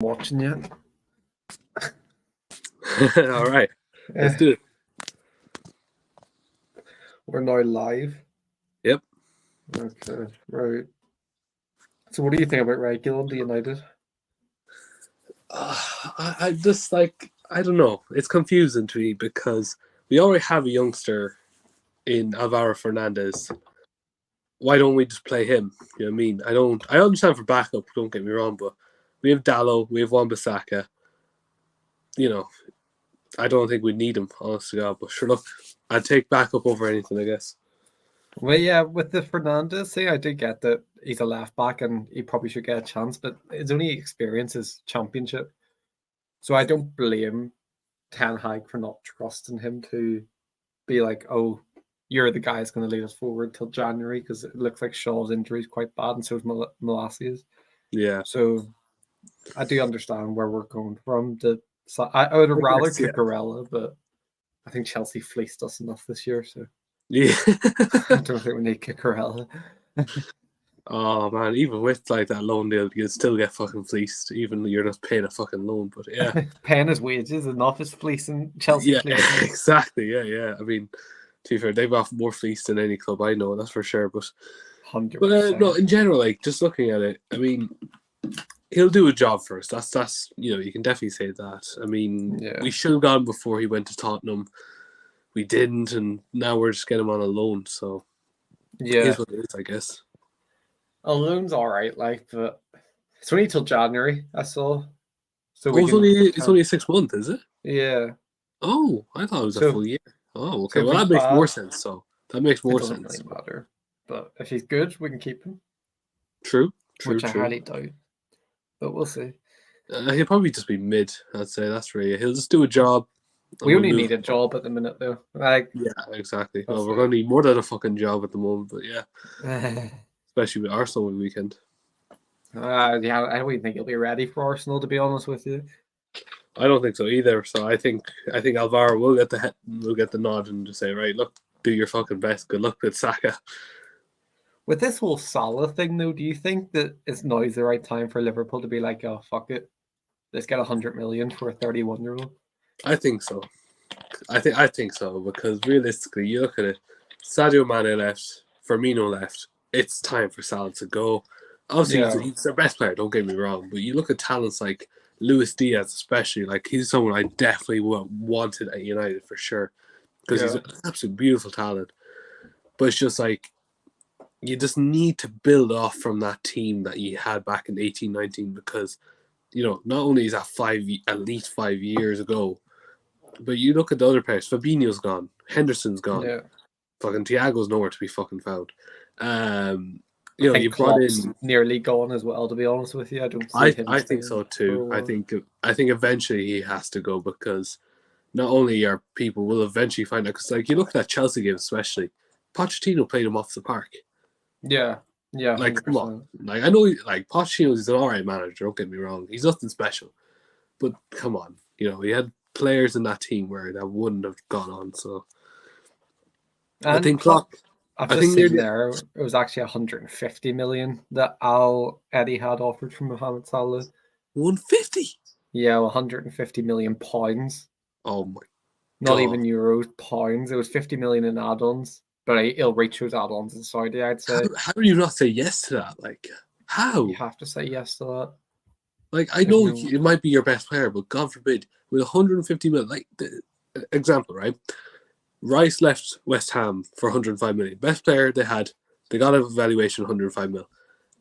Watching yet? All right, let's do it. We're now live. Yep. Okay, right. So, what do you think about Regulon, the United? I just I don't know. It's confusing to me because we already have a youngster in Alvaro Fernandez. Why don't we just play him? You know what I mean? I understand for backup. Don't get me wrong, but we have Dallo, we have Wan-Bissaka. You know, I don't think we need him, honest to God. But sure, look, I'd take backup over anything, I guess. Well, yeah, with the Fernandez thing, I do get that he's a left back and he probably should get a chance, but his only experience is Championship. So I don't blame Ten Hag for not trusting him to be like, oh, you're the guy that's going to lead us forward till January, because it looks like Shaw's injury is quite bad and so is Malacia's. Yeah. So I do understand where we're going from. I would rather Cucurella, but I think Chelsea fleeced us enough this year, so Yeah. I don't think we need Cucurella. Oh man, even with like that loan deal, you'd still get fucking fleeced, even though you're just paying a fucking loan. But yeah, paying his wages enough is fleecing Chelsea. Yeah, fleecing. exactly. Yeah. I mean, to be fair, they've got more fleeced than any club I know. That's for sure. But 100%. No, in general, like just looking at it, I mean, he'll do a job for us. That's you can definitely say that. I mean, we should have gone before he went to Tottenham. We didn't, and now we're just getting him on a loan. So yeah, here's what it is, I guess. A loan's all right, but it's only till January. I saw. So it's only 6 months, is it? Yeah. Oh, I thought it was a full year. Oh, okay. So well, that makes more sense. So that makes more sense. It doesn't really matter. But if he's good, we can keep him. True. Which I highly doubt. But we'll see. He'll probably just be mid. I'd say that's really. He'll just do a job. We only need a job at the minute, though. Yeah, exactly. Well, we're going to need more than a fucking job at the moment, but yeah. Especially with Arsenal weekend. I don't even think he'll be ready for Arsenal, to be honest with you. I don't think so either. So I think Alvaro will get the nod and just say, right, look, do your fucking best. Good luck with Saka. With this whole Salah thing, though, do you think that it's now the right time for Liverpool to be like, oh, fuck it, let's get 100 million for a 31-year-old? I think so. I think so, because realistically, you look at it, Sadio Mane left, Firmino left. It's time for Salah to go. Obviously, he's their best player, don't get me wrong, but you look at talents like Luis Diaz, especially, like he's someone I definitely wanted at United for sure, because he's an absolute beautiful talent. But it's just like, you just need to build off from that team that you had back in 18-19, because, not only is that at least 5 years ago, but you look at the other players. Fabinho's gone. Henderson's gone. Yeah. Fucking Thiago's nowhere to be fucking found. You brought in nearly gone as well. To be honest with you, I don't see him. I think so too. I think eventually he has to go, because not only are people will eventually find out, because like you look at that Chelsea game especially, Pochettino played him off the park. Yeah. Like 100%. Come on. Like I know, like Pochettino's an alright manager. Don't get me wrong. He's nothing special, but come on, he had players in that team where that wouldn't have gone on. So I think Klopp. I've just seen there it was actually 150 million that Al Etihad offered from Mohamed Salah. 150. Yeah, 150 million pounds. Oh my! Not even euros, pounds. It was 50 million in add-ons, but he'll reach those add-ons in Saudi, I'd say. How do you not say yes to that? Like, how? You have to say yes to that. Like, I know it might be your best player, but God forbid, with 150 million, like, example, right? Rice left West Ham for 105 million. Best player they got a valuation 105 mil.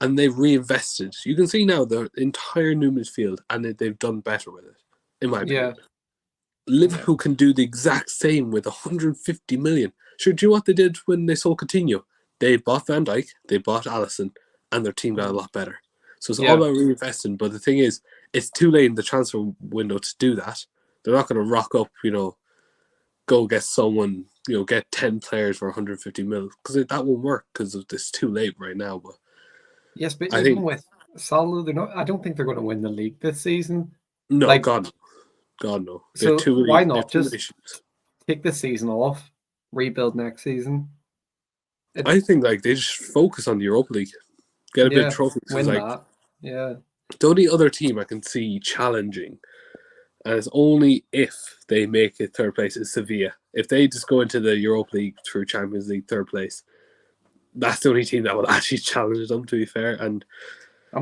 And they've reinvested. You can see now the entire new midfield, and they've done better with it, in my opinion. Liverpool can do the exact same with 150 million. Sure, do you know what they did when they sold Coutinho? They bought Van Dijk, they bought Alisson, and their team got a lot better. So it's all about reinvesting. But the thing is, it's too late in the transfer window to do that. They're not going to rock up, go get someone, get 10 players for 150 mil, because that won't work, because it's too late right now. But yes, but even with Salah, I don't think they're going to win the league this season. No, God no. So why not just take the season off, rebuild next season? I think they just focus on the Europa League, get a bit of trophies. Win that. Yeah. The only other team I can see challenging, and it's only if they make it third place, is Sevilla. If they just go into the Europa League through Champions League third place, that's the only team that will actually challenge them, to be fair. And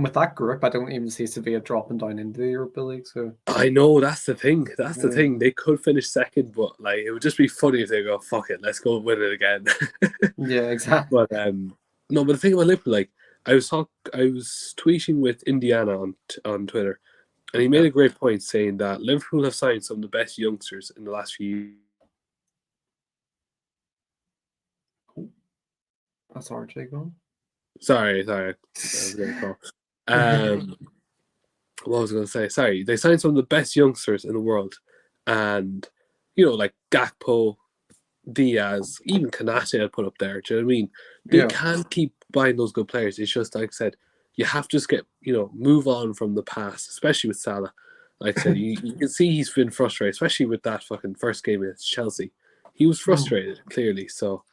with that group, I don't even see Sevilla dropping down into the Europa League. So I know that's the thing. That's the thing. They could finish second, but like it would just be funny if they go, "Fuck it, let's go win it again." Yeah, exactly. But no. But the thing about Liverpool, like I was tweeting with Indiana on Twitter, and he made a great point saying that Liverpool have signed some of the best youngsters in the last few years. That's RJ going. Sorry. That was a great call. What was I going to say? Sorry, they signed some of the best youngsters in the world, and like Gakpo, Diaz, even Kanate I'd put up there. Do you know what I mean? They can't keep buying those good players. It's just like I said, you have to just get move on from the past, especially with Salah. Like I said, you can see he's been frustrated, especially with that fucking first game against Chelsea. He was frustrated, clearly. So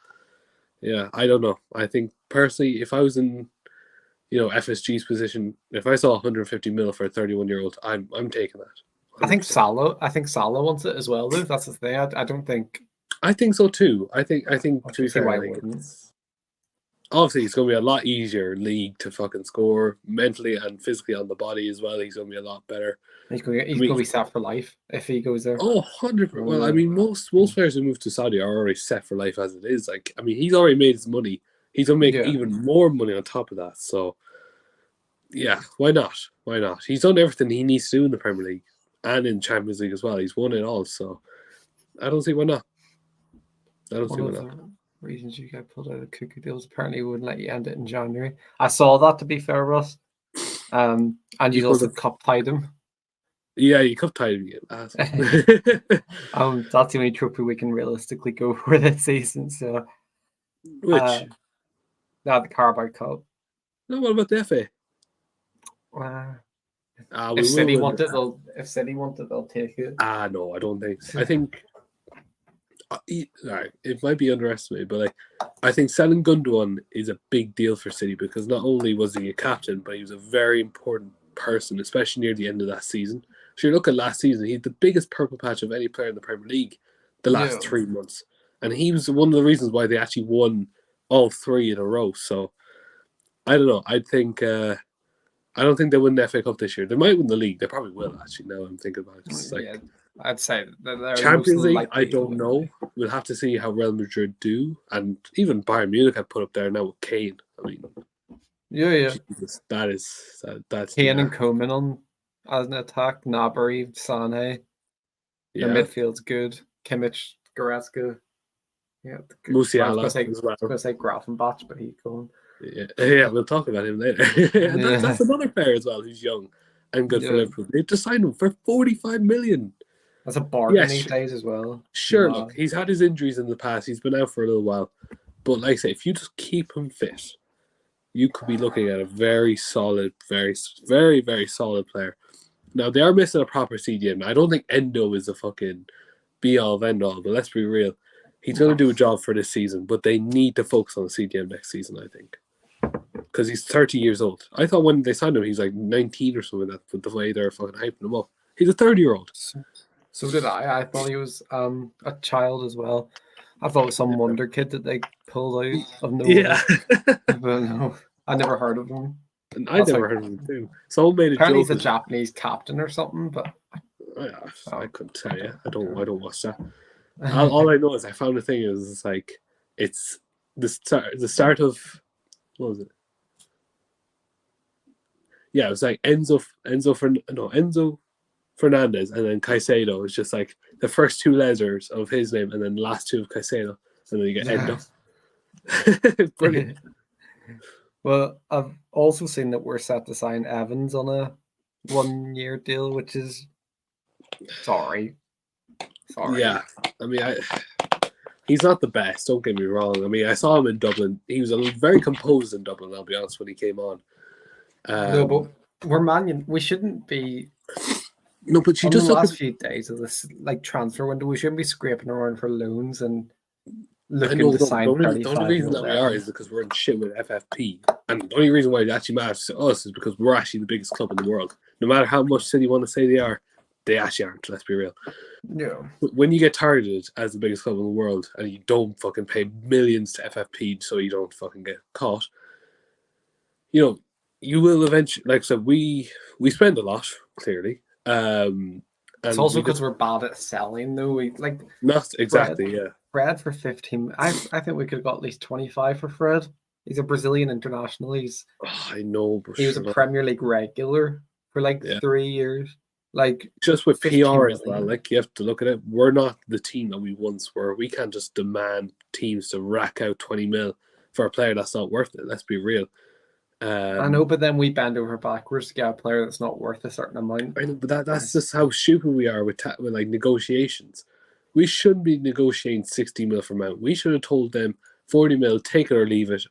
yeah, I don't know. I think personally, if I was in FSG's position, if I saw 150 mil for a 31-year-old, I'm taking that. 100%. I think Salah wants it as well, though. That's the thing. I don't think. I think so too. I think to be fair, obviously it's going to be a lot easier league to fucking score mentally and physically on the body as well. He's going to be a lot better. He's going to be set for life if he goes there. Oh, 100%. Well, I mean, most players who move to Saudi are already set for life as it is. Like, I mean, he's already made his money. He's going to make even more money on top of that. So, yeah, why not? Why not? He's done everything he needs to do in the Premier League and in Champions League as well. He's won it all. So, I don't see why not. One of the reasons you got pulled out of Cuckoo deals apparently wouldn't let you end it in January. I saw that, to be fair, Russ. And you also cup tied him. Yeah, you cup tied him. That's the only trophy we can realistically go for this season. So, which? The Carabao Cup. No, what about the FA? If City want it, they'll take it. No, I don't think so. I think it might be underestimated, but I think selling Gundogan is a big deal for City because not only was he a captain, but he was a very important person, especially near the end of that season. So you look at last season, he had the biggest purple patch of any player in the Premier League the last 3 months. And he was one of the reasons why they actually won all 3 in a row. So I don't know. I don't think they win the FA Cup this year. They might win the league. They probably will, actually, now I'm thinking about it. I'd say that Champions League, I don't know. We'll have to see how Real Madrid do. And even Bayern Munich had put up there now with Kane. I mean, Jesus, that's Kane and Koeman on as an attack. Gnabry, Sané. The midfield's good. Kimmich, Goretzka. Yeah, Musiala as well. I was going to say Grafenbach, but he's gone. Yeah, we'll talk about him later. And that's another player as well who's young and good for Liverpool. They've just signed him for 45 million. That's a bargain these days as well. Sure, look, he's had his injuries in the past. He's been out for a little while. But like I say, if you just keep him fit, you could be looking at a very solid, very, very, very solid player. Now, they are missing a proper CDM. I don't think Endo is a fucking be-all, end-all, but let's be real. He's going to do a job for this season, but they need to focus on the CDM next season, I think. Because he's 30 years old. I thought when they signed him, he's like 19 or something, with the way they're fucking hyping him up. He's a 30-year-old. So did I. I thought he was a child as well. I thought it was some wonder kid that they pulled out of nowhere. Yeah. But no, I never heard of him. And I never heard of him too. Someone made a apparently joke. He's a Japanese captain or something, but I couldn't tell you. I don't watch that. All I know is I found a thing is it's the start of what was it? Yeah, it was like Enzo Fernandez and then Caicedo is just like the first 2 letters of his name and then the last 2 of Caicedo, and then you get Endo. Brilliant. Well, I've also seen that we're set to sign Evans on a 1-year deal, which is sorry. Yeah, I mean, he's not the best. Don't get me wrong. I mean, I saw him in Dublin. He was very composed in Dublin. I'll be honest when he came on. No, but we're Man. We shouldn't be. No, but you just the last few days of this transfer window, we shouldn't be scraping around for loans and looking to sign the 35 only reason mil that we are is because we're in shit with FFP. And the only reason why it actually matters to us is because we're actually the biggest club in the world. No matter how much City want to say they actually aren't, let's be real. Yeah. When you get targeted as the biggest club in the world and you don't fucking pay millions to FFP so you don't fucking get caught, you will eventually, like I said, we spend a lot, clearly. It's also because we're bad at selling, though. We like not exactly, Fred for 15. I think we could have got at least 25 for Fred. He's a Brazilian international. I know, but he was a Premier League regular for like 3 years. Like just with PR as well, million. like you have to look at it. We're not the team that we once were. We can't just demand teams to rack out 20 mil for a player that's not worth it. Let's be real. I know, but then we bend over backwards to get a player that's not worth a certain amount. I know, but that's just how stupid we are with like negotiations. We shouldn't be negotiating 60 mil for Mount. We should have told them 40 mil, take it or leave it.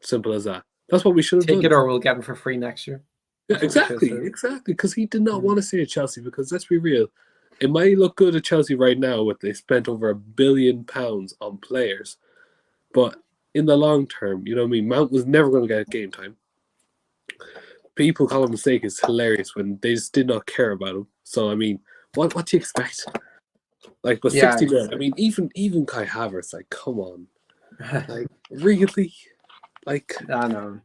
Simple as that. That's what we should have done. Take it or we'll get him for free next year. Yeah, exactly. Because he did not want to stay at Chelsea. Because let's be real, it might look good at Chelsea right now with they spent over £1 billion on players, but in the long term, you know what I mean. Mount was never going to get game time. People call him a mistake is hilarious when they just did not care about him. So I mean, what do you expect? Like with 60 mil, I mean, even Kai Havertz, like, come on, like really. Like, I know.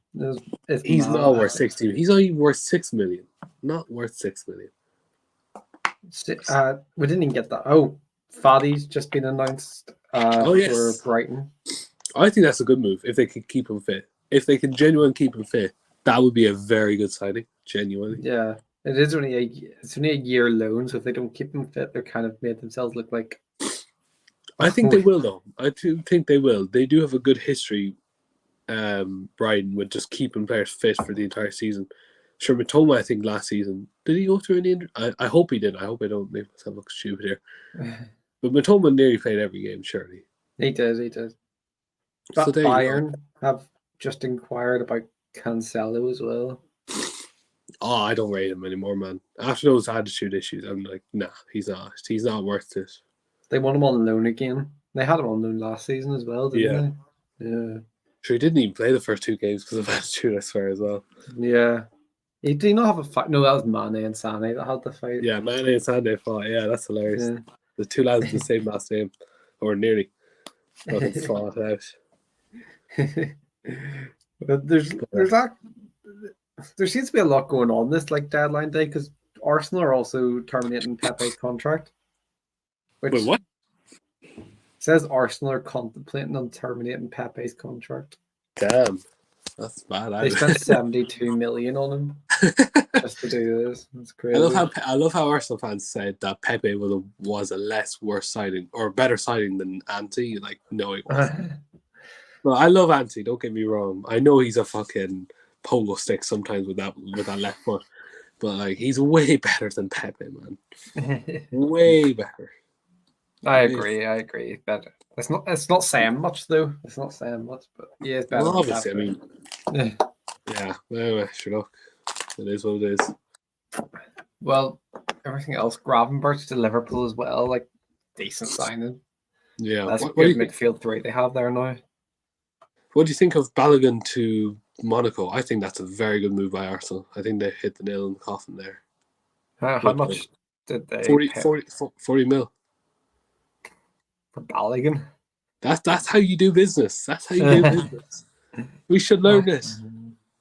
He's not worth 60. He's only worth 6 million. Not worth 6 million. We didn't even get that. Oh, Fadi's just been announced for Brighton. I think that's a good move if they can keep him fit. If they can genuinely keep him fit, that would be a very good signing. Genuinely. Yeah, it's only a year loan, so if they don't keep him fit, they're kind of made themselves look like. I think they will, though. I do think they will. They do have a good history. Brighton would just keeping players fit for the entire season. Sure, Matoma, I think last season, did he go through any injury? I hope he did. I hope I don't make myself look stupid here. But Matoma nearly played every game, surely. He did. But so Bayern have just inquired about Cancelo as well. Oh, I don't rate him anymore, man. After those attitude issues, I'm like, nah, he's not. He's not worth it. They want him on loan again. They had him on loan last season as well, didn't they? Yeah. Sure, he didn't even play the first 2 games because of attitude, I swear, as well. Yeah. He did not have a fight. No, that was Mane and Sané that had the fight. Yeah, Mane and Sané fought. Yeah, that's hilarious. Yeah. The 2 lads with the same last name, or nearly. Fucking fought out. But there seems to be a lot going on this like deadline day because Arsenal are also terminating Pepe's contract. Wait, what? Says Arsenal are contemplating on terminating Pepe's contract. Damn, that's bad. They spent 72 million on him just to do this. That's crazy. I love how Arsenal fans said that Pepe was a less worse signing or better signing than Ante. Like, no, it wasn't. Well, I love Ante. Don't get me wrong. I know he's a fucking pogo stick sometimes with that left foot, but like he's way better than Pepe, man. Way better. I agree. Better. It's not saying much though. It's not saying much, but yeah, it's better. Well, obviously, I mean, yeah. Anyway, sure, look, it is what it is. Well, everything else, Gravenberch to Liverpool as well, like decent signing. Yeah, that's what good midfield 3 they have there now. What do you think of Balogun to Monaco? I think that's a very good move by Arsenal. I think they hit the nail in the coffin there. How much did they 40 mil. For Balogun? That's how you do business. That's how you do business. We should learn this.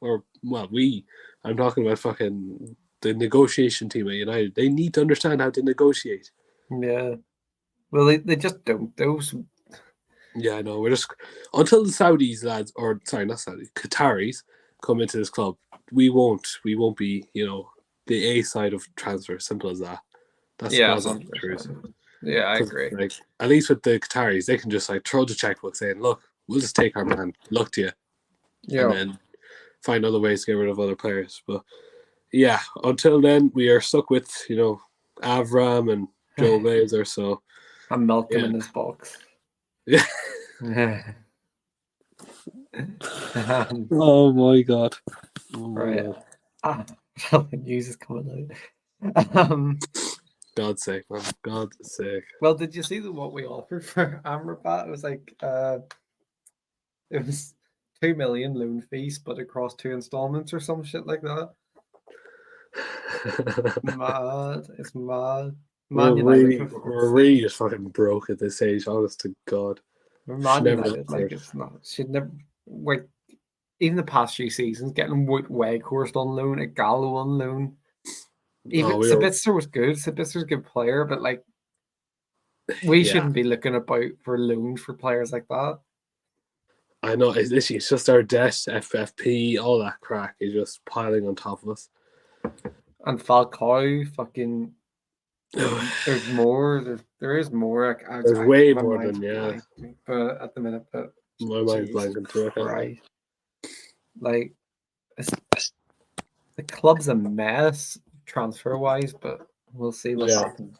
I'm talking about fucking the negotiation team at United. They need to understand how to negotiate. Yeah. Well, they just don't. Those. Yeah, I know. We're just until the Saudis lads, or sorry, not Saudis, Qataris come into this club. We won't be, the A side of transfer. Simple as that. That's the truth. Yeah, I agree. Like, at least with the Qataris, they can just like throw the checkbook saying, "Look, we'll just take our man. Look to you," and then find other ways to get rid of other players. But yeah, until then, we are stuck with Avram and Joe Glazer. So I'm milking in this box. Yeah. Oh my god! Right. The news is coming out. God's sake, man. God's sake. Well, did you see what we offered for Amrabat? It was like it was 2 million loan fees, but across 2 installments or some shit like that. Mad. It's mad. Man United. We're really just fucking broke at this age, honest to God. Man United, like it's not. Should never like even the past few seasons getting Weghorst on loan, a Gallo on loan. Even Sabitzer was good. Sabitzer's a good player, but like we shouldn't be looking about for loans for players like that. I know it's just our debt, FFP, all that crack is just piling on top of us. And Falcao, fucking. There's more. There is more. There's way more than but at the minute, my mind's blanking through it. Right. Like, the club's a mess transfer wise, but we'll see what happens.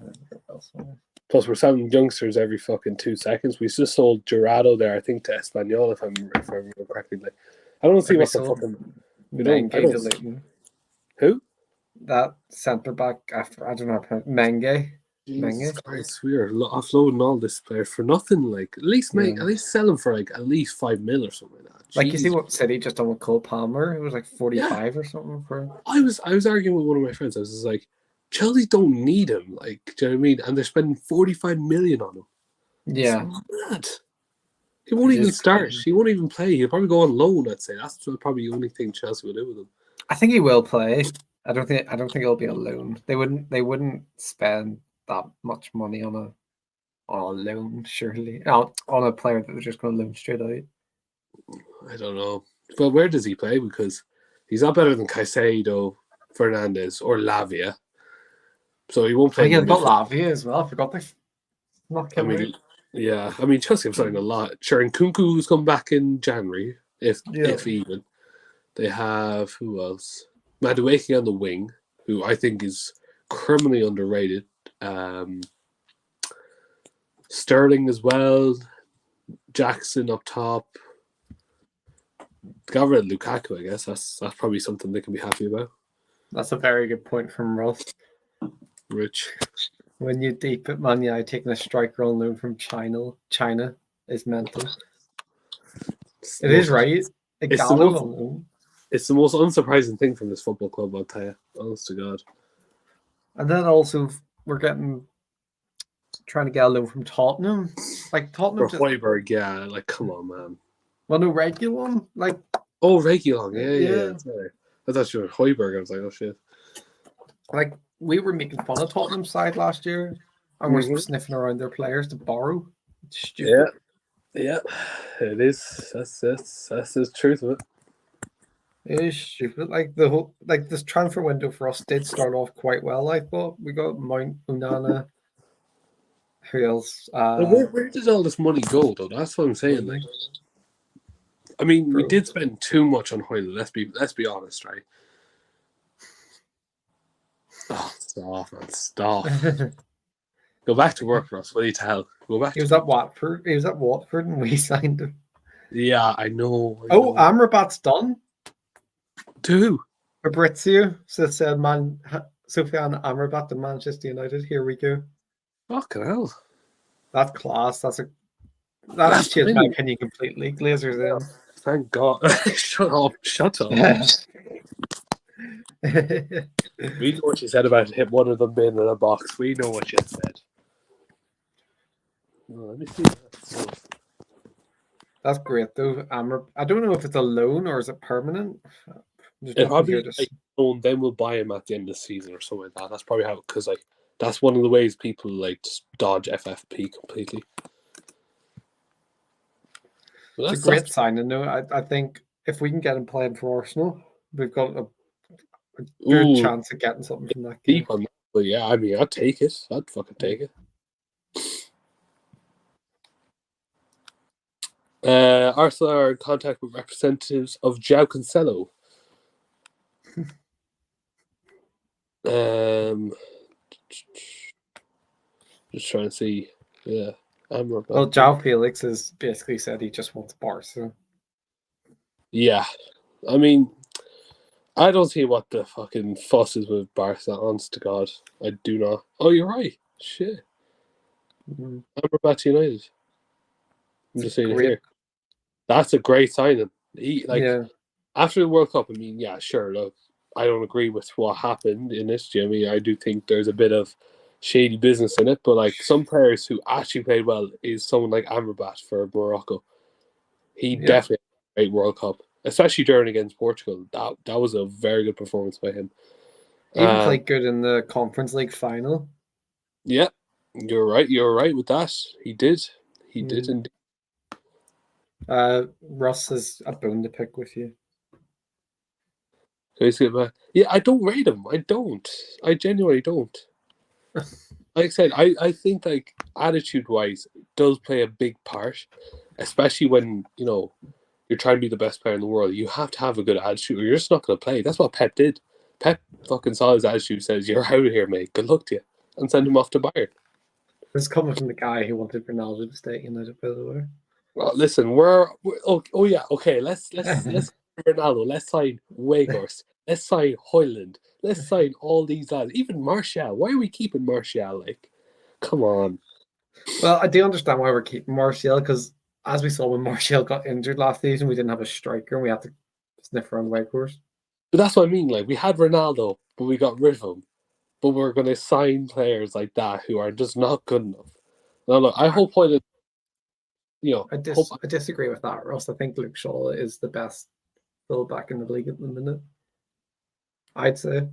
Plus, we're selling youngsters every fucking 2 seconds. We just sold Jurado there, I think, to Espanyol, if I remember correctly. Like, I don't see what's the fucking. Who? That centre back after I don't know Menge. Jesus Christ, we are offloading all this players for nothing. Like at least sell them for like at least 5 mil or something like that. Like you see what City just done with Cole Palmer? It was like 45 or something for. I was arguing with one of my friends. I was just like, Chelsea don't need him. Like, do you know what I mean? And they're spending 45 million on him. Yeah, it's mad. He won't even start. Crazy. He won't even play. He'll probably go on loan. I'd say that's probably the only thing Chelsea will do with him. I think he will play. I don't think it'll be a loan. They wouldn't spend that much money on a loan, surely. On a player that they're just going to loan straight out. I don't know. But where does he play? Because he's not better than Caicedo, Fernandes, or Lavia. So he won't play. Yeah, got Lavia as well. I forgot this. Chelsea have signed a lot. Sure, Nkunku's come back in January, if even. They have who else? Madueke on the wing, who I think is criminally underrated. Sterling as well. Jackson up top. Got rid of Lukaku, I guess. That's probably something they can be happy about. That's a very good point from Ross. Rich. When you deep at Man United, taking a striker on loan from China is mental. It is right. It's the most unsurprising thing from this football club, I'll tell you. Honest to God. And then also we're trying to get a loan from Tottenham. Like Tottenham for Højbjerg, yeah. Like, come on, man. Well, no, Reguilon. Like, Reguilon, yeah. Sorry. I thought you were Højbjerg. I was like, oh shit. Like, we were making fun of Tottenham's side last year, and we're sniffing around their players to borrow. It's stupid. Yeah. It is. That's the truth of it. It is stupid. Like this transfer window for us did start off quite well. I thought we got Mount, Onana. Who else? Where did all this money go, though? That's what I'm saying. Like, I mean, we did spend too much on Højlund. Let's be honest, right? Oh, stop, man! Stop. Go back to work, Ross. What do you tell? Go back. He was at Watford. He was at Watford, and we signed him. Yeah, I know. Amrabat's done. To who? Fabrizio said Sofiane Amrabat to Manchester United. Here we go. Fucking hell. That's class. That's changed my opinion completely. Glazers in. Thank God. Shut up. We know what you said about hit one of them in a box. We know what you said. Oh, let me see that. That's great, though. I don't know if it's a loan or is it permanent. It probably like loan, then we'll buy him at the end of the season or something like that. That's probably how, because like that's one of the ways people like just dodge FFP completely. It's a great signing, though. I think if we can get him playing for Arsenal, we've got a good chance of getting something from that game. But yeah, I mean, I'd take it. I'd fucking take it. Arsenal are in contact with representatives of Joao Cancelo. Just trying to see. Yeah. Well, Joao Felix has basically said he just wants Barca. Yeah. I mean, I don't see what the fucking fuss is with Barca, honest to God. I do not. Oh, you're right. Shit. Amrabat United. I'm just saying it Great. here. That's a great signing. Yeah. After the World Cup, I mean, yeah, sure, look, I don't agree with what happened in this, Jimmy. I do think there's a bit of shady business in it, but like some players who actually played well is someone like Amrabat for Morocco. He definitely had a great World Cup, especially during against Portugal. That was a very good performance by him. Even played good in the Conference League final. Yeah, you're right. You're right with that. He did. He did indeed. Russ is a bone to pick with you. Yeah, I don't rate him. I don't. I genuinely don't. Like I said, I think like attitude wise does play a big part, especially when you're trying to be the best player in the world. You have to have a good attitude, or you're just not going to play. That's what Pep did. Pep fucking saw his attitude, says, "You're out of here, mate. Good luck to you," and send him off to Bayern. This is coming from the guy who wanted Ronaldo to stay at United, by the way. Well, listen, we're oh yeah, okay. Let's Ronaldo. Let's sign Weghorst. Let's sign Hoyland. Let's sign all these lads. Even Martial. Why are we keeping Martial? Like, come on. Well, I do understand why we're keeping Martial, because as we saw when Martial got injured last season, we didn't have a striker and we had to sniff around Weghorst. But that's what I mean. Like, we had Ronaldo, but we got rid of him. But we're going to sign players like that who are just not good enough. No, look, I hope Hoyland. I disagree with that, Ross. I think Luke Shaw is the best fullback in the league at the minute. I'd say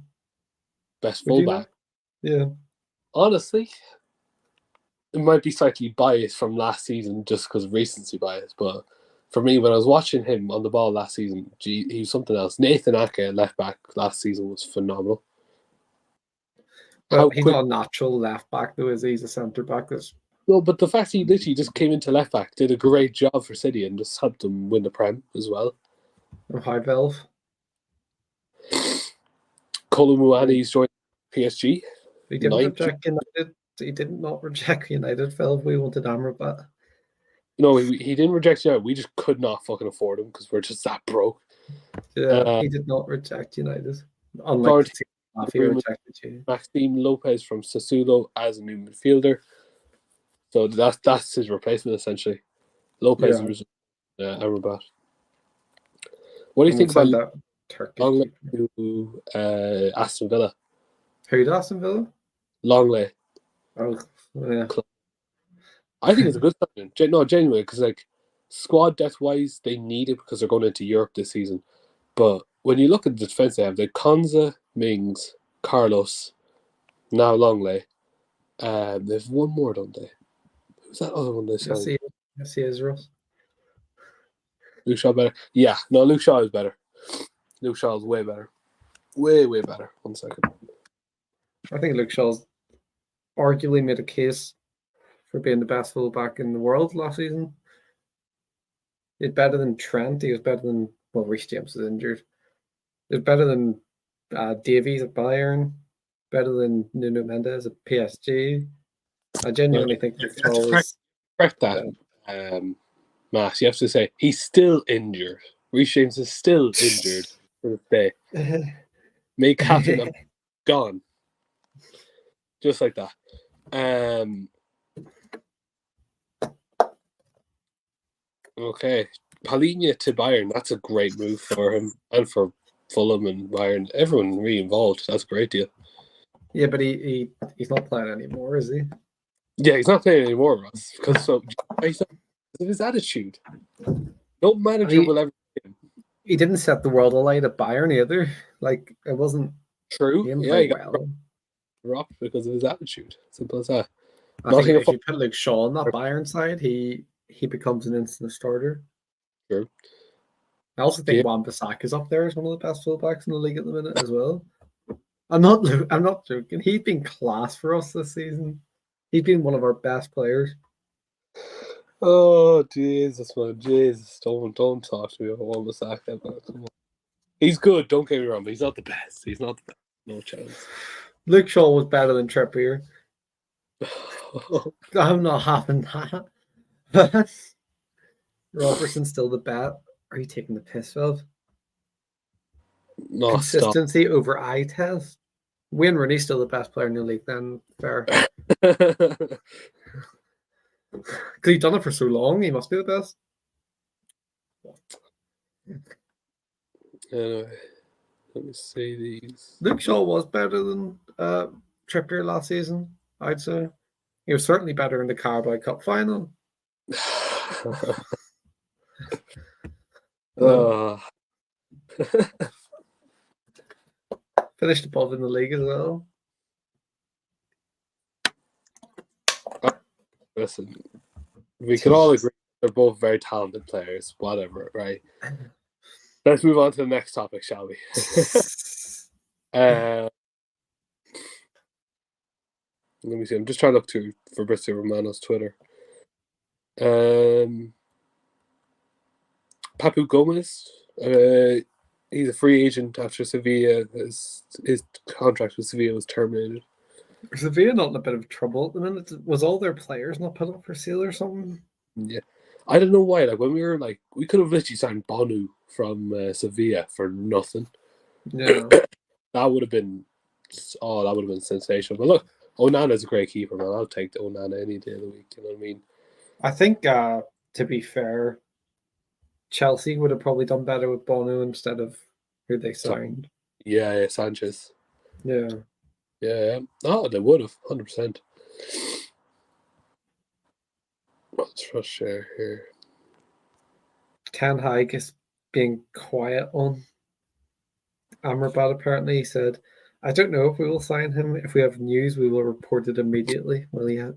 Best fullback. Yeah. Honestly, it might be slightly biased from last season just because of recency bias, but for me, when I was watching him on the ball last season, he was something else. Nathan Ake, left back last season, was phenomenal. But he's not a natural left back, though, is he? He's a centre back. No, but the fact he literally just came into left back, did a great job for City and just helped them win the Prem as well. High valve. Kolomuani's joined PSG. He didn't reject United. He did not reject United, Phil. We wanted Amrabat. No, he didn't reject United. We just could not fucking afford him because we're just that broke. Yeah, he did not reject United. Unlike he rejected you. Maxime Lopez from Sassuolo as a new midfielder. So that's his replacement essentially. Lopez was Amrabat. What do you think about that Longley to Aston Villa? Who to Aston Villa? Longley. Oh, yeah. I think it's a good signing. No, genuinely, because like squad depth wise, they need it because they're going into Europe this season. But when you look at the defense, they have Konza, Mings, Carlos, now Longley. They've one more, don't they? Who's that other one they signed? Yes, he is, Ross. Luke Shaw better? Yeah, no, Luke Shaw is better. Luke Shaw is way better. Way, way better. 1 second. I think Luke Shaw's arguably made a case for being the best fullback in the world last season. He's better than Trent. He was better than, well, Reece James is injured. He was better than Davies at Bayern. Better than Nuno Mendes at PSG. I genuinely think Luke Shaw is... Correct that, Matt. You have to say, he's still injured. Reece James is still injured for the day. May captain gone. Just like that. Okay. Palhinha to Bayern. That's a great move for him and for Fulham and Bayern. Everyone really involved. That's a great deal. Yeah, but he's not playing anymore, is he? Yeah, he's not playing anymore, Ross. Because of his attitude. No manager will ever. He didn't set the world alight at Bayern either. Like, it wasn't true. He got dropped because of his attitude. Simple as that. I think if you put Luke Shaw on that Bayern side, he becomes an instant starter. True. I also think Wan-Bissaka is up there as one of the best fullbacks in the league at the minute as well. I'm not joking. He's been class for us this season. He's been one of our best players. Oh Jesus, man, Jesus! Don't talk to me about Wan-Bissaka. Come on. He's good. Don't get me wrong, but he's not the best. He's not the best. No chance. Luke Shaw was better than Trippier. I'm not having that. Robertson's still the bet. Are you taking the piss, Phil? No, stop. Consistency over eye test. Wayne Rooney's still the best player in the league. Then fair, because he's done it for so long. He must be the best. Anyway, let me see these. Luke Shaw was better than Trippier last season, I'd say. He was certainly better in the Carabao Cup final. Finished above in the league as well. Listen, we can all agree they're both very talented players. Whatever, right? Let's move on to the next topic, shall we? Let me see. I'm just trying to look to Fabrizio Romano's Twitter. Papu Gomez. He's a free agent after Sevilla. His contract with Sevilla was terminated. Sevilla not in a bit of trouble at the minute. Was all their players not put up for sale or something? Yeah, I don't know why. Like when we were we could have literally signed Bonu from Sevilla for nothing. Yeah, that would have been sensational. But look, Onana's a great keeper, man. I'll take the Onana any day of the week. You know what I mean? I think to be fair, Chelsea would have probably done better with Bono instead of who they signed. Yeah, Sanchez. Yeah. Oh, they would have 100%. Let's share here. Ten Hag is being quiet on Amrabat. Apparently, he said, "I don't know if we will sign him. If we have news, we will report it immediately." Well, yeah,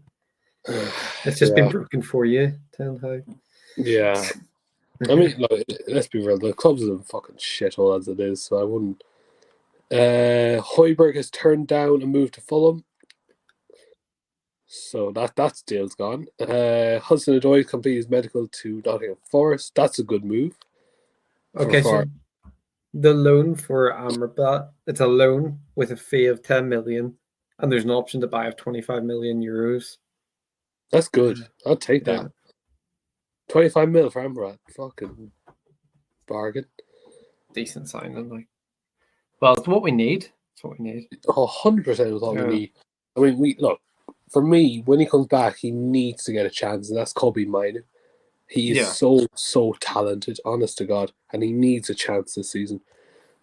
it's just been broken for you, Ten Hag. Yeah. I mean, look, let's be real. The club's a fucking shithole as it is, so I wouldn't. Højbjerg has turned down a move to Fulham, so that deal's gone. Hudson-Odoi completed his medical to Nottingham Forest. That's a good move. Okay, so the loan for Amrabat, it's a loan with a fee of 10 million, and there's an option to buy of 25 million euros. That's good. I'll take that. 25 mil for Amrabat. Fucking bargain. Decent signing, Well, it's what we need. It's what we need. 100% is what we need. I mean, for me, when he comes back, he needs to get a chance, and that's Kobe Minu. He is so talented, honest to God, and he needs a chance this season.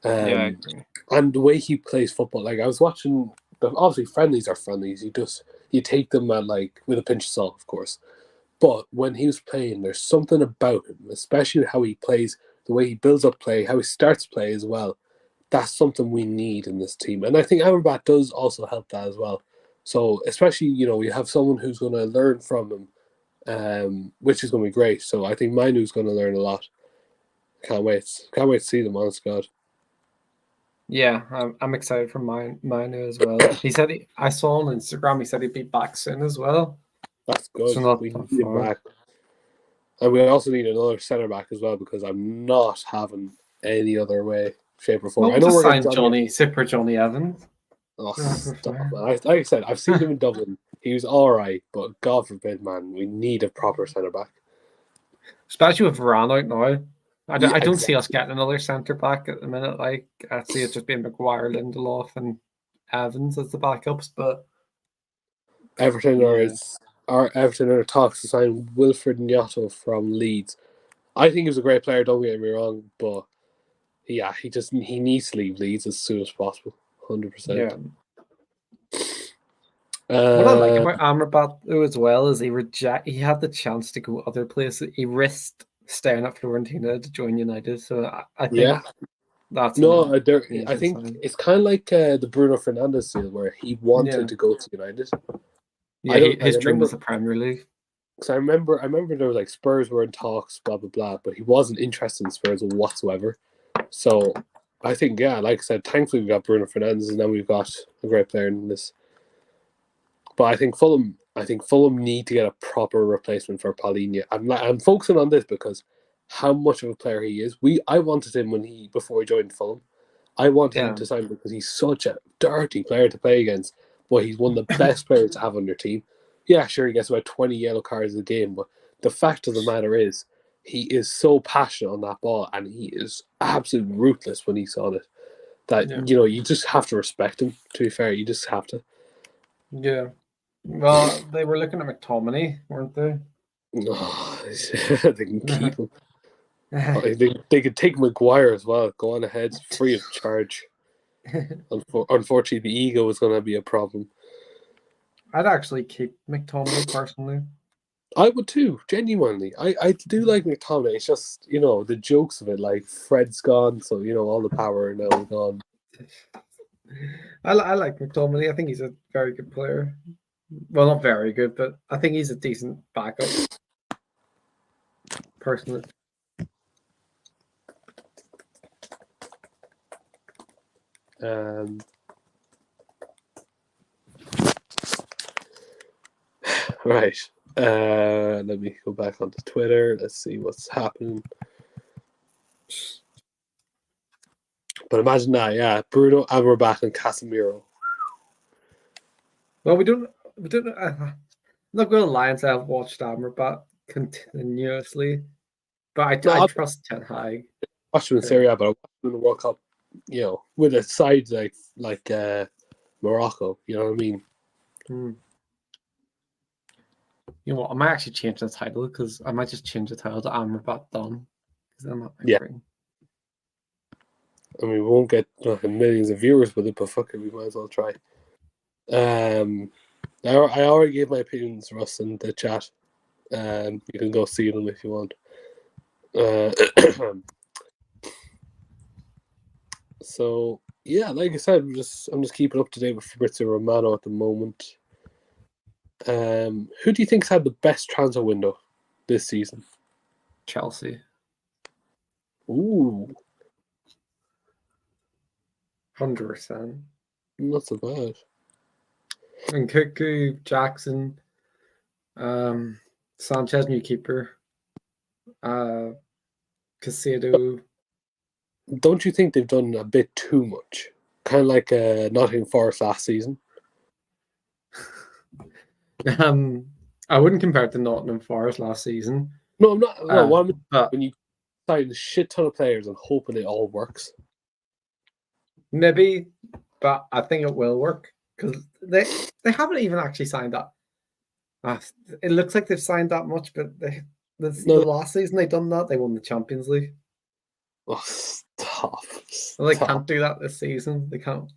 I agree. And the way he plays football, I was watching. Obviously, friendlies are friendlies. You take them with a pinch of salt, of course. But when he was playing, there's something about him, especially how he plays, the way he builds up play, how he starts play as well. That's something we need in this team. And I think Amrabat does also help that as well. So especially, you have someone who's going to learn from him, which is going to be great. So I think Mainu's going to learn a lot. Can't wait to see them, honest God. Yeah, I'm excited for Manu as well. He said I saw on Instagram, he said he'd be back soon as well. That's good. So we need him back. And we also need another centre-back as well, because I'm not having any other way, shape or form. Well, I know we're signed Johnny Evans. Oh, stop, man. Like I said, I've seen him in Dublin. He was all right, but God forbid, man, we need a proper centre-back. Especially with Varane out now. I don't see us getting another centre-back at the minute. I see it just being Maguire, Lindelof, and Evans as the backups. But Everton are talks to sign Wilfred Gnotto from Leeds. I think he's a great player, don't get me wrong, but he needs to leave Leeds as soon as possible. 100%. Yeah. What I like about Amrabat though as well is he had the chance to go other places. He risked staying at Fiorentina to join United. So I think that's I think it's kind of like the Bruno Fernandes deal where he wanted to go to United. Yeah, his dream was the Premier League. Because I remember there was Spurs were in talks, blah blah blah, but he wasn't interested in Spurs whatsoever. So I think like I said, thankfully we got Bruno Fernandes, and now we've got a great player in this. But I think Fulham need to get a proper replacement for Palhinha. I'm focusing on this because how much of a player he is. I wanted him before he joined Fulham. I wanted him to sign because he's such a dirty player to play against, but he's one of the best players to have on your team. Yeah, sure, he gets about 20 yellow cards a game, but the fact of the matter is he is so passionate on that ball, and he is absolutely ruthless when he's on it. that you just have to respect him. To be fair, you just have to. Yeah. Well, they were looking at McTominay, weren't they? Oh, they can keep him. They could take Maguire as well. Go on ahead, free of charge. Unfortunately, the ego is going to be a problem. I'd actually keep McTominay personally. I would too, genuinely. I do like McTominay. It's just, the jokes of it, like Fred's gone, so, all the power now is gone. I like McTominay. I think he's a very good player. Well, not very good, but I think he's a decent backup. Personally. Right. Let me go back onto Twitter. Let's see what's happening. But imagine that, yeah. Bruno, Amrabat, and Casemiro. Well, we don't. I'm not going to lie and say I've watched Amrabat continuously, but I trust Ten Hag. I watched him in Serie A, but I watched him in the World Cup. With a side like Morocco. You know what I mean? You know what? I might actually change the title because I might just change the title to Amrabat Done. Because I'm not I mean, we won't get millions of viewers with it, but fuck it, we might as well try. I already gave my opinions, Russ, in the chat. You can go see them if you want. So yeah, like I said, I'm just keeping up to date with Fabrizio Romano at the moment. Who do you think's had the best transfer window this season? Chelsea. Ooh. 100%. Not so bad. And Cuckoo, Jackson, Sanchez, new keeper, Casado. Don't you think they've done a bit too much? Kind of like Nottingham Forest last season. I wouldn't compare it to Nottingham Forest last season. No, I'm not. No, but when you sign a shit ton of players and hoping it all works. Maybe, but I think it will work because they haven't even actually signed that. It looks like they've signed that much, but the last season they done that. They won the Champions League. Oh, stop! Well, they can't do that this season. They can't.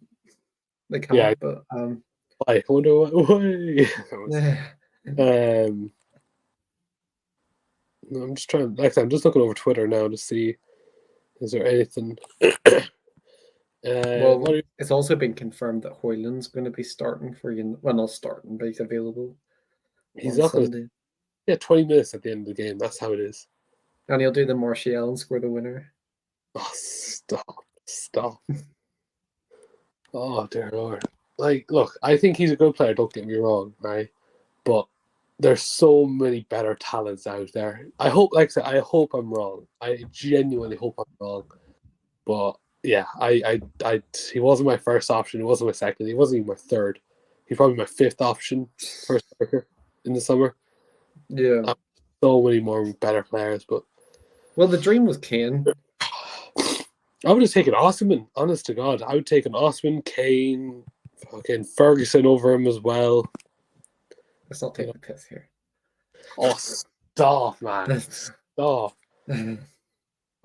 They can't. Yeah, but I wonder why. I'm just trying. Like I'm just looking over Twitter now to see is there anything. Well, it's also been confirmed that Højlund's going to be starting for you. Well, not starting, but he's available. He's not going to. Yeah, 20 minutes at the end of the game. That's how it is. And he'll do the Martial and score the winner. Oh, stop! Oh dear Lord! Like, look, I think he's a good player. Don't get me wrong, right? But there's so many better talents out there. I hope, like I said, I hope I'm wrong. I genuinely hope I'm wrong. But yeah, he wasn't my first option. He wasn't my second. He wasn't even my third. He's probably my fifth option for striker in the summer. Yeah. So many more better players, but well, the dream was Kane. I would have taken Osman. Honest to God, I would take an Osman, Kane, fucking Ferguson over him as well. Let's not take the piss here. Oh, stop, man! Stop.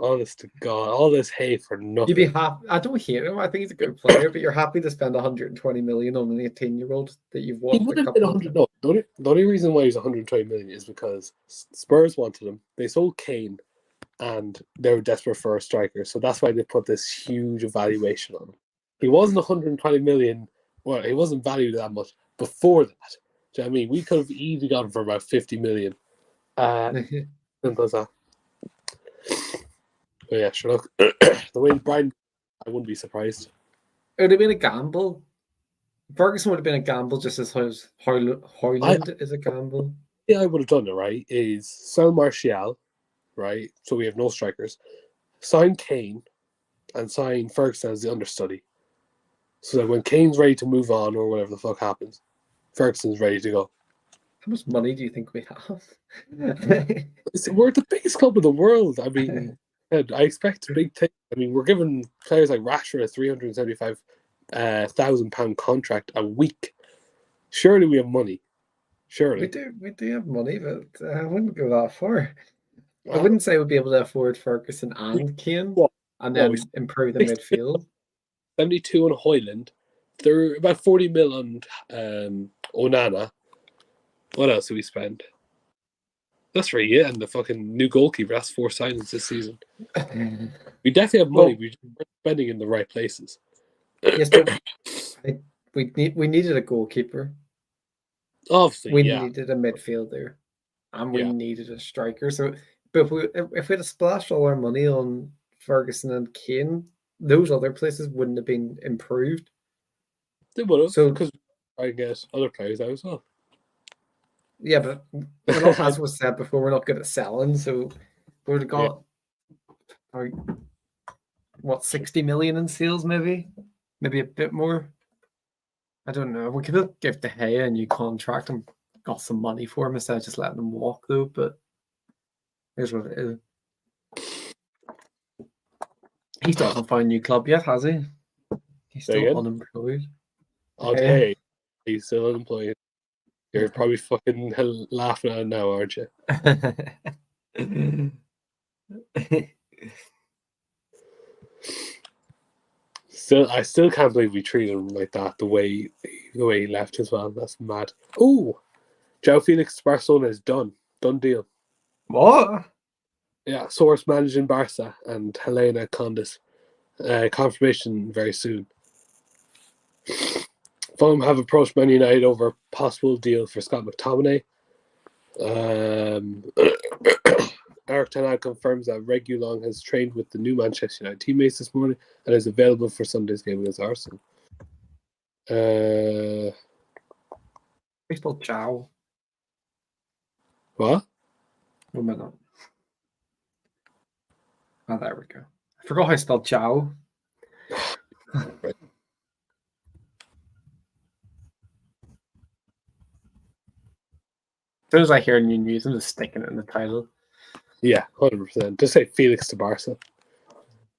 Honest to God, all this hate for nothing. You'd be happy. I don't hate him. I think he's a good player, but you're happy to spend 120 million on an 18-year-old that you've watched. He would have been 100. No, the only reason why he's 120 million is because Spurs wanted him. They sold Kane, and they were desperate for a striker, so that's why they put this huge evaluation on him. He wasn't 120 million. Well, he wasn't valued that much before that. Do you know what I mean? We could have easily got him for about 50 million. Simple as that. But yeah, sure. Look, the way Brian, I wouldn't be surprised. It would have been a gamble. Ferguson would have been a gamble just as Højlund is a gamble. Yeah, I would have done it, right? Is sell Martial, right? So we have no strikers. Sign Kane and sign Ferguson as the understudy. So that when Kane's ready to move on or whatever the fuck happens, Ferguson's ready to go. How much money do you think we have? We're the biggest club in the world. I mean, I expect big things I mean, we're giving players like Rashford a £375,000 contract a week. Surely we have money. Surely. We do have money, but I wouldn't go that far. I Well, wouldn't say we'd be able to afford Ferguson and Kane what? and What we then improve the midfield. 72 on Hoyland. They're about 40 mil on Onana. What else do we spend? That's right, yeah, and the fucking new goalkeeper. That's 4 signings this season. We definitely have money. Well, We're spending in the right places. yes, but we needed a goalkeeper. Obviously, We yeah. needed a midfielder, and we Yeah. needed a striker. So, but if we had splashed all our money on Ferguson and Kane, those other places wouldn't have been improved. They would have, So because I guess other players out as well. yeah, but we're not, as was said before, we're not good at selling. So we would have got what 60 million in sales, maybe a bit more. I don't know. We could have give De Gea a new contract and got some money for him instead of just letting him walk, though. But here's what it is. He still hasn't found a new club yet, has he? He's still unemployed. Oh, hey, he's still unemployed. You're probably fucking laughing at it now, aren't you? I still can't believe we treated him like that. The way he left as well. That's mad. Oh, Joao Felix to Barcelona is done. Done deal. What? Yeah, source managing Barca and Helena Condis. Confirmation very soon. Fulham have approached Man United over a possible deal for Scott McTominay. Eric Ten Hag confirms that Reguilon has trained with the new Manchester United teammates this morning and is available for Sunday's game against Arsenal. He spelled Joao. What? Oh, not. Oh, there we go. I forgot how I spelled Joao. Right. As soon as I hear new news, I'm just sticking it in the title. Yeah, 100%. Just say Felix to Barca.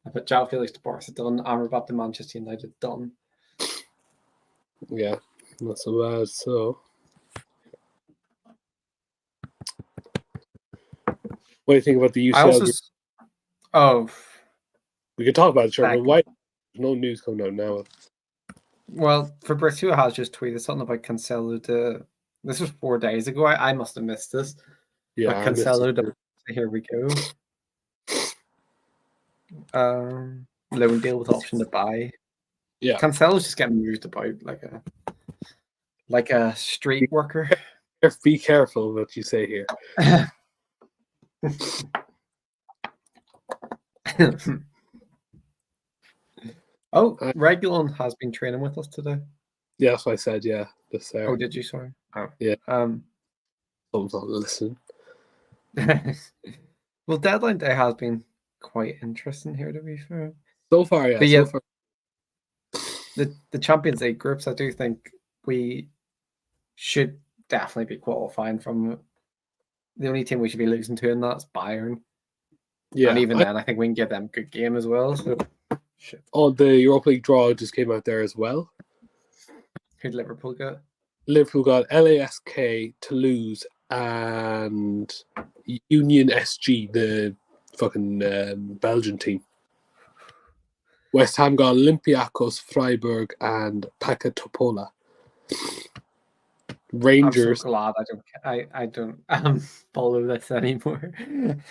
I put Joao Felix to Barca done. Amrabat to Manchester United done. Yeah, not so bad. So, what do you think about the UCL? We could talk about it, sure, but why? There's no news coming out now. Well, Fabrizio has just tweeted something about Cancelo. This was 4 days ago. I must have missed this. Yeah, but Cancelo. Here we go. Loan deal with option to buy. Yeah, Cancelo's just getting moved about like a street worker. Be careful what you say here. Oh, Reguilon has been training with us today. Yeah, that's what I said. Yeah, just there. Oh, did you? Sorry. Oh, yeah. Someone's not listening. Well, deadline day has been quite interesting here, to be fair. So far, yeah. But so far. The Champions League groups, I do think we should definitely be qualifying from. The only team we should be losing to in that's Bayern. Yeah, and even then, I think we can give them a good game as well. So, shit. Oh, the Europa League draw just came out there as well. Who'd Liverpool got? Liverpool got LASK, Toulouse, and Union SG, the fucking Belgian team. West Ham got Olympiacos, Freiburg, and Paka Topola. Rangers. I'm so glad I don't follow this anymore. I'm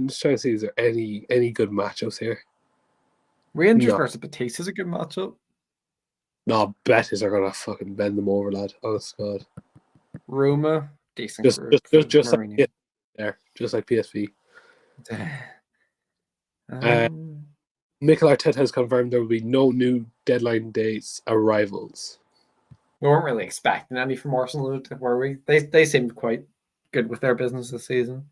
just trying to see, is there any good matchups here? Rangers versus Betis is a good matchup. No, Betis are gonna fucking bend them over, lad. Honest God. Roma, decent just group. Just like there, just like PSV. Mikel Arteta has confirmed there will be no new deadline dates arrivals. We weren't really expecting any from Arsenal, were we? They seemed quite good with their business this season.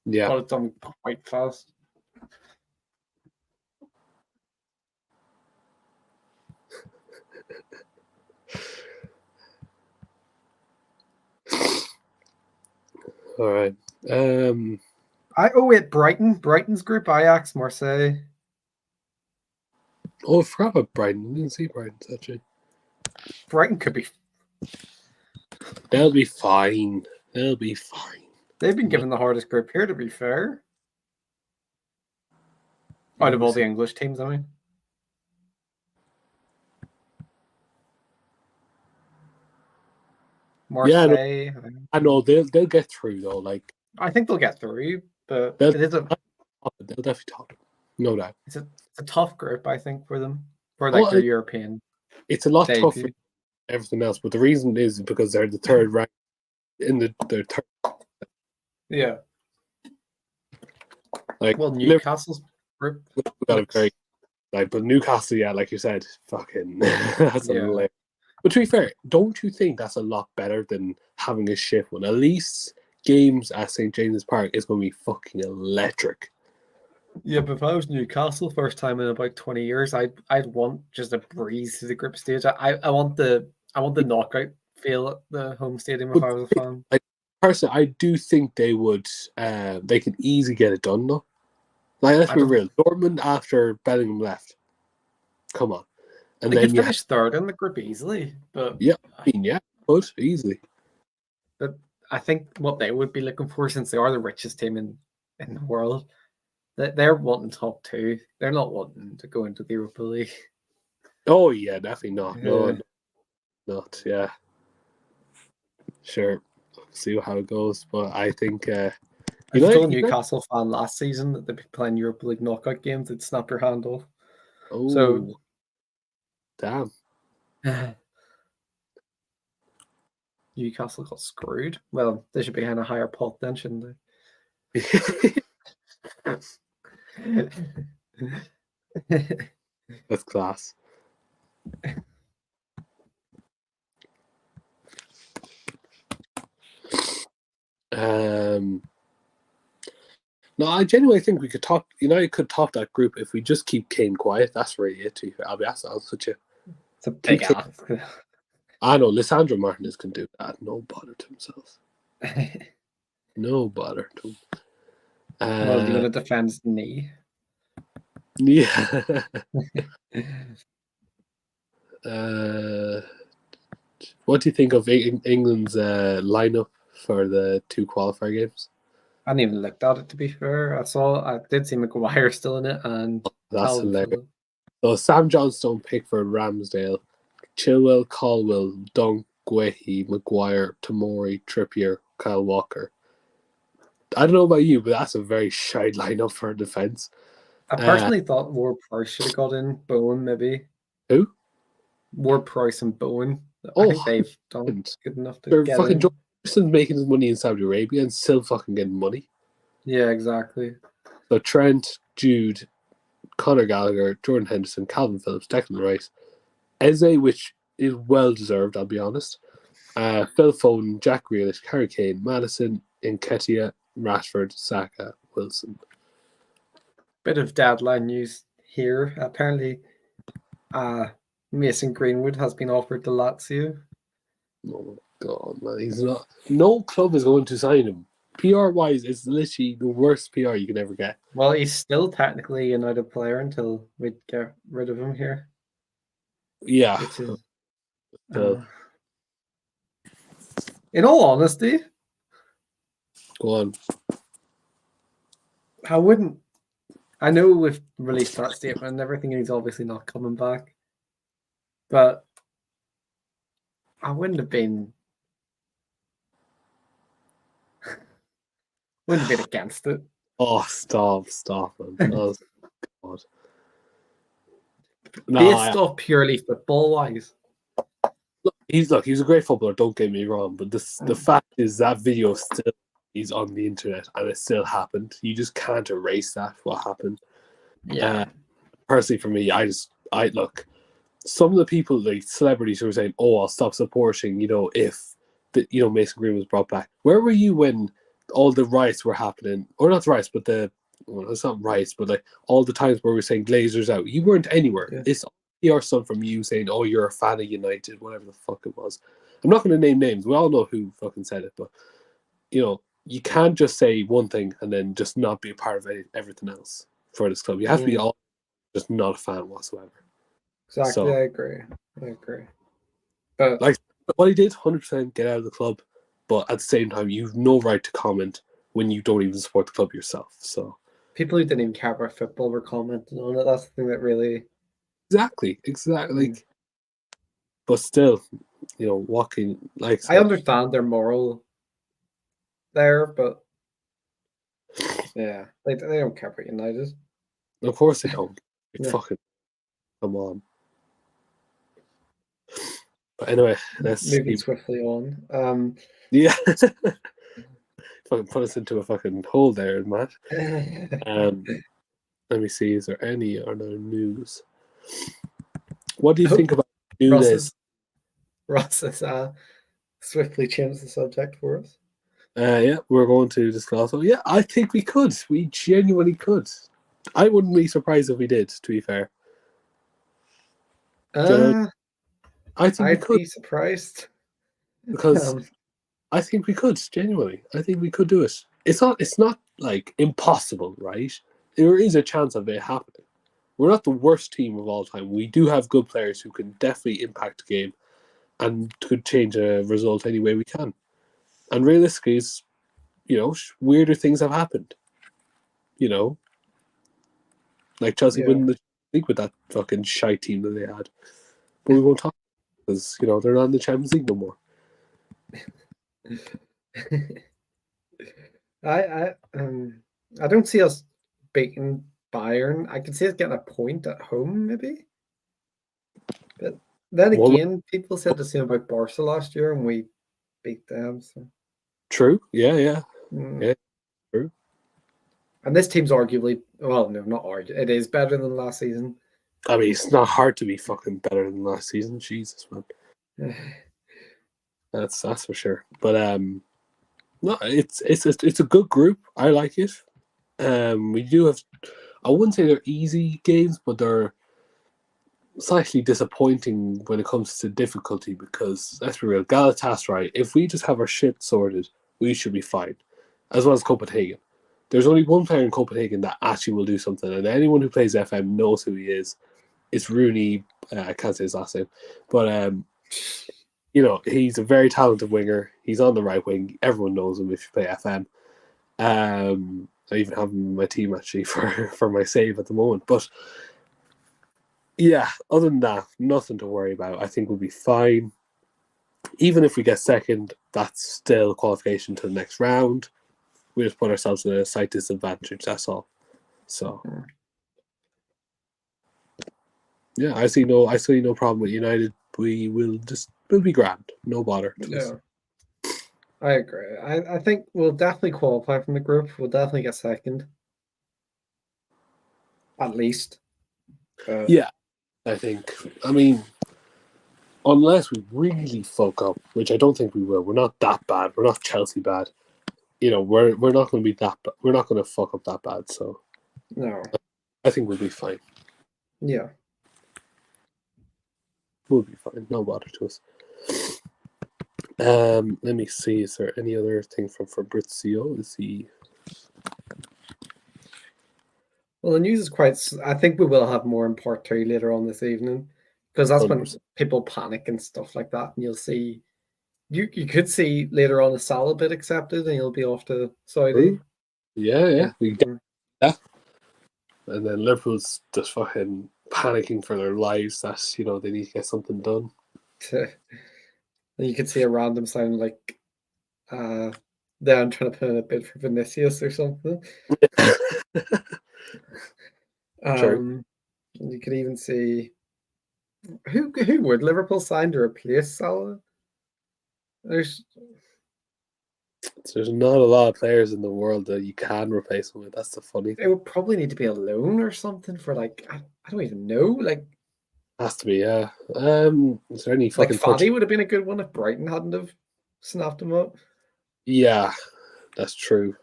Yeah. Got it done quite fast. All right. Wait, Brighton. Brighton's group, Ajax, Marseille. Oh, I forgot about Brighton. I didn't see Brighton actually. Brighton could be. They'll be fine. They'll be fine. They've been given the hardest group here, to be fair. Out of all the English teams, I mean. Marseille. Yeah, I know they'll get through though. Like I think they'll get through, but they'll definitely talk. No doubt. It's a tough group, I think, for them for like their European. It's a lot debut. tougher than everything else, but the reason is because they're the third rank in their third. Yeah. Like Newcastle's group. Got a great, but Newcastle, yeah, like you said, fucking that's hilarious. But to be fair, don't you think that's a lot better than having a shit one? At least games at St. James's Park is going to be fucking electric. Yeah, but if I was Newcastle first time in about 20 years, I'd want just a breeze to the group stage. I want the knockout feel at the home stadium if I was a fan. Personally, I do think they would. They could easily get it done though. Like, let's be real. Dortmund after Bellingham left. Come on. And they could finish third in the group easily. But yeah, I mean, yeah, could easily. But I think what they would be looking for, since they are the richest team in the world, that they're wanting top two. They're not wanting to go into the Europa League. Oh yeah, definitely not. Yeah. No, not. Yeah. Sure. See how it goes, but I think if you told a Newcastle fan last season that they'd be playing Europa League knockout games, they'd snap your hand off. Oh, so damn. Newcastle got screwed. Well, they should be in a higher pot then, shouldn't they? That's class. No, I genuinely think we could top. United could top that group if we just keep Kane quiet. That's really it. I'll be honest with you. It's a big ask. I know Lisandro Martinez can do that. No bother to himself. No bother to him. Well, you're going to defend his knee. Yeah. What do you think of England's lineup for the 2 qualifier games? I hadn't even looked at it, to be fair. I did see Maguire still in it, and that's hilarious. So Sam Johnstone, Pickford, Ramsdale, Chilwell, Caldwell, Dunk, Guehi, Maguire, Tomori, Trippier, Kyle Walker. I don't know about you, but that's a very shy lineup for defence. I personally thought Ward-Prowse should have got in. Bowen, maybe. Who? Ward-Prowse and Bowen. Oh, I think they've done good enough to get fucking in. Johnson's making his money in Saudi Arabia and still fucking getting money. Yeah, exactly. So Trent, Jude, Conor Gallagher, Jordan Henderson, Calvin Phillips, Declan Rice, Eze, which is well deserved, I'll be honest. Phil Foden, Jack Grealish, Harry Kane, Madison, Nketiah, Rashford, Saka, Wilson. Bit of deadline news here. Apparently, Mason Greenwood has been offered to Lazio. Oh my god, man, he's not. No club is going to sign him. PR wise, it's literally the worst PR you can ever get. Well, he's still technically a United player until we get rid of him here. Yeah. Which is, in all honesty, go on. I know we've released that statement and everything, and he's obviously not coming back. But I wouldn't have been against it. Oh, stop, man. Oh, God. Based off purely football-wise. He's a great footballer, don't get me wrong, but the fact is that video still is on the internet and it still happened. You just can't erase that, what happened. Yeah. Personally, for me, I look, some of the people, like celebrities who were saying, "Oh, I'll stop supporting," if Mason Green was brought back. Where were you when all the riots were happening? Or not the riots, but it's not riots, but like all the times where we were saying Glazers out. You weren't anywhere. Yeah. It's PR son from you saying, "Oh, you're a fan of United," whatever the fuck it was. I'm not going to name names. We all know who fucking said it, but you can't just say one thing and then just not be a part of everything else for this club. You have to be all just not a fan whatsoever. Exactly, So, I agree. But like what he did, 100% get out of the club. But at the same time, you've no right to comment when you don't even support the club yourself. So people who didn't even care about football were commenting on it. That's the thing that really exactly. But still, walking like I understand their moral there, but yeah, they don't care about United. Of course they don't. Yeah. Fucking come on. But anyway, let's moving swiftly on. Yeah. Fucking put us into a fucking hole there, Matt. Let me see. Is there any other news? What do you think about Nunes? Ross has swiftly changed the subject for us. Yeah, we're going to discuss. So yeah, I think we could. We genuinely could. I wouldn't be surprised if we did. To be fair, I think we could be surprised because I think we could genuinely. I think we could do it. It's not like impossible, right? There is a chance of it happening. We're not the worst team of all time. We do have good players who can definitely impact the game and could change a result any way we can. And realistically, weirder things have happened. Like Chelsea winning the league with that fucking shite team that they had. But we won't talk because they're not in the Champions League no more. I don't see us beating Bayern. I can see us getting a point at home, maybe. But then again, people said the same about Barca last year, and we beat them. So. True. Yeah. Yeah. True. And this team's arguably, well, no, not arguably. It is better than last season. I mean, it's not hard to be fucking better than last season. Jesus, man. That's for sure. But no, it's a good group. I like it. We do have. I wouldn't say they're easy games, but they're slightly disappointing when it comes to difficulty because let's be real, Galatasaray. If we just have our shit sorted, we should be fine. As well as Copenhagen. There's only one player in Copenhagen that actually will do something, and anyone who plays FM knows who he is. It's Rooney. I can't say his last name, but he's a very talented winger. He's on the right wing. Everyone knows him if you play FM. I even have him in my team actually for my save at the moment. But yeah, other than that, nothing to worry about. I think we'll be fine. Even if we get second, that's still qualification to the next round. We just put ourselves in a slight disadvantage. That's all. So yeah, I see no problem with United. We'll be grand. No bother. Yeah. I agree. I think we'll definitely qualify from the group. We'll definitely get second. At least. Yeah, I think. I mean, unless we really fuck up, which I don't think we will. We're not that bad. We're not Chelsea bad. We're not going to be that. We're not going to fuck up that bad. So no, I think we'll be fine. Yeah, we'll be fine. No bother to us. Let me see. Is there any other thing from Fabrizio? Is he? Well, the news is quite. I think we will have more in part 2 later on this evening, because that's 100%. When people panic and stuff like that, and you'll see. You could see later on a Salah bid accepted, and he'll be off to Saudi. Yeah. We get that. And then Liverpool's just fucking panicking for their lives that they need to get something done. You could see a random sign like them trying to put in a bid for Vinicius or something. True. You could even see who would Liverpool sign to replace Salah? There's not a lot of players in the world that you can replace him with. That's the funny thing. It would probably need to be a loan or something for I don't even know. Has to be, yeah. Is there any fucking Fati would have been a good one if Brighton hadn't have snapped him up. Yeah, that's true.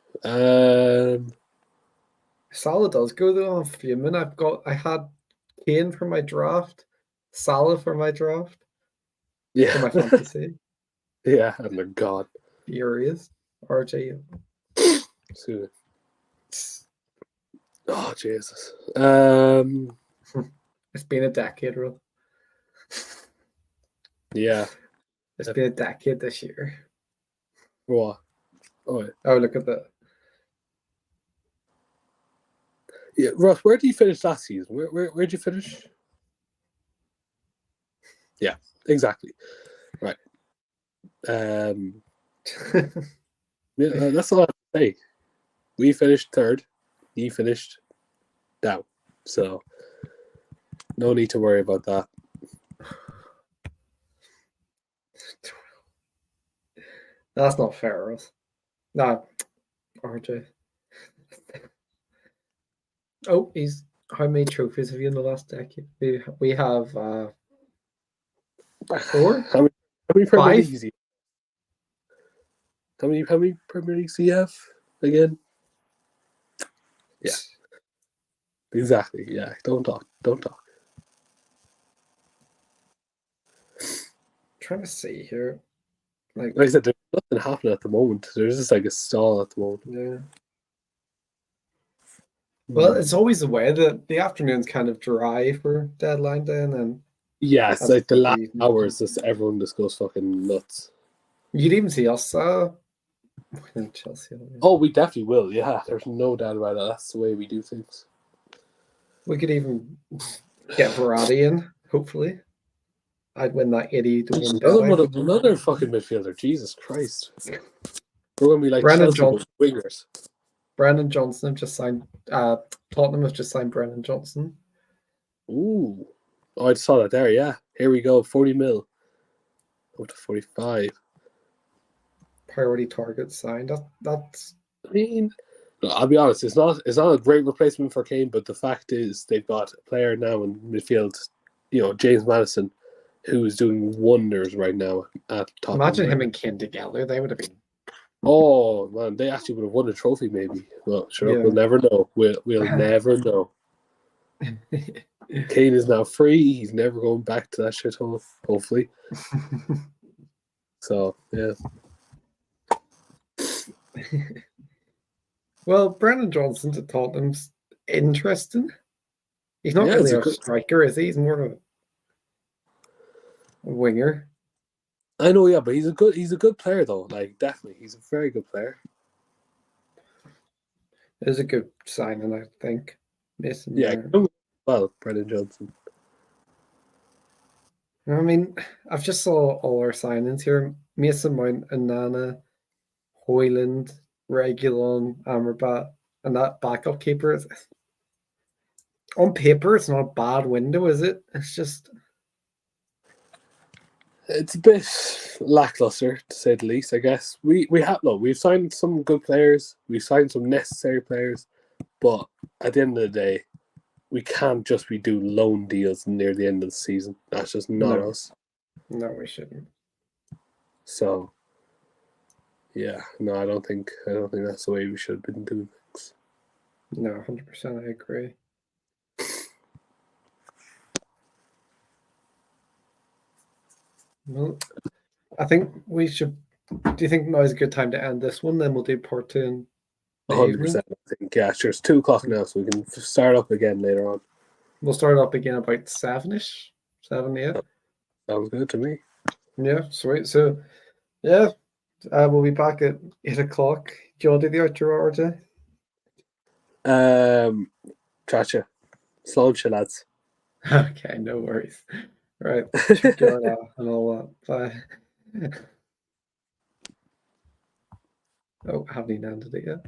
Salah does go though. I'm fuming. I had Kane for my draft, Salah for my draft. Yeah. For my fantasy. Yeah, and they're gone. Furious. RJ. Excuse me. It's Oh Jesus. been a decade, Rob. Yeah. It's been a decade this year. What? Oh, yeah. Oh, look at that. Yeah, Ross, where did you finish last season? Where'd you finish? Yeah, exactly. Right. Yeah, that's all I have to say. We finished third. He finished down. So no need to worry about that. That's not fair, Ross. No, RJ. Oh, how many trophies have you in the last decade? We have 4? How many Premier 5? Leagues do you How many Premier Leagues do you have again? Yeah. Exactly. Yeah. Don't talk. Trying to see here. Like I said, there's nothing happening at the moment. There's just like a stall at the moment. Yeah. Well, it's always the way that the afternoon's kind of dry for deadline day, and then yeah, it's like the last evening. hours. Just everyone just goes fucking nuts. You'd even see us in Chelsea. Oh, we definitely will. Yeah, there's no doubt about it. That's the way we do things. We could even get Verratti in. Hopefully, I'd win that 80-1 bet. Another fucking midfielder. Jesus Christ, we're gonna be like Brennan Chelsea wingers. Brennan Johnson have just signed. Tottenham has just signed Brennan Johnson. Ooh, oh, I saw that there. Yeah, here we go. 40 mil. Up to 45. Priority target signed. That's. I mean, I'll be honest. It's not a great replacement for Kane, but the fact is they've got a player now in midfield. James Maddison, who is doing wonders right now at Tottenham. Imagine him and Kane together. They would have been. Oh man, they actually would have won a trophy, maybe. Well, sure, we'll never know. We'll never know. Kane is now free. He's never going back to that shithole. Hopefully. So yeah. Well, Brennan Johnson to Tottenham's interesting. He's not really a striker, is he? He's more of a winger. I know, yeah, but he's a good player though. Like definitely, he's a very good player. It is a good signing, I think. Mason. Yeah, well, Brennan Johnson. I mean, I've just saw all our signings here: Mason Mount, Anana, Hoyland, Regulon, Amrabat, and that backup keeper. On paper, it's not a bad window, is it? It's just. It's a bit lackluster, to say the least, I guess. We've signed some good players, we've signed some necessary players, but at the end of the day, we can't just be doing loan deals near the end of the season. That's just not us. No, we shouldn't. So, yeah, no, I don't think that's the way we should have been doing things. No, 100%, I agree. Well, I think we should. Do you think now is a good time to end this one? Then we'll do part 2 in the 100%. I think, yeah, sure. It's 2:00 now, so we can start up again later on. We'll start up again about 7-ish, 7, 8. Sounds good to me. Yeah, sweet. So, yeah, we'll be back at 8:00. Do you want to do the outro, RJ? Gotcha. Slow lads. Okay, no worries. Right, and all that. Bye. Oh, haven't even ended it yet.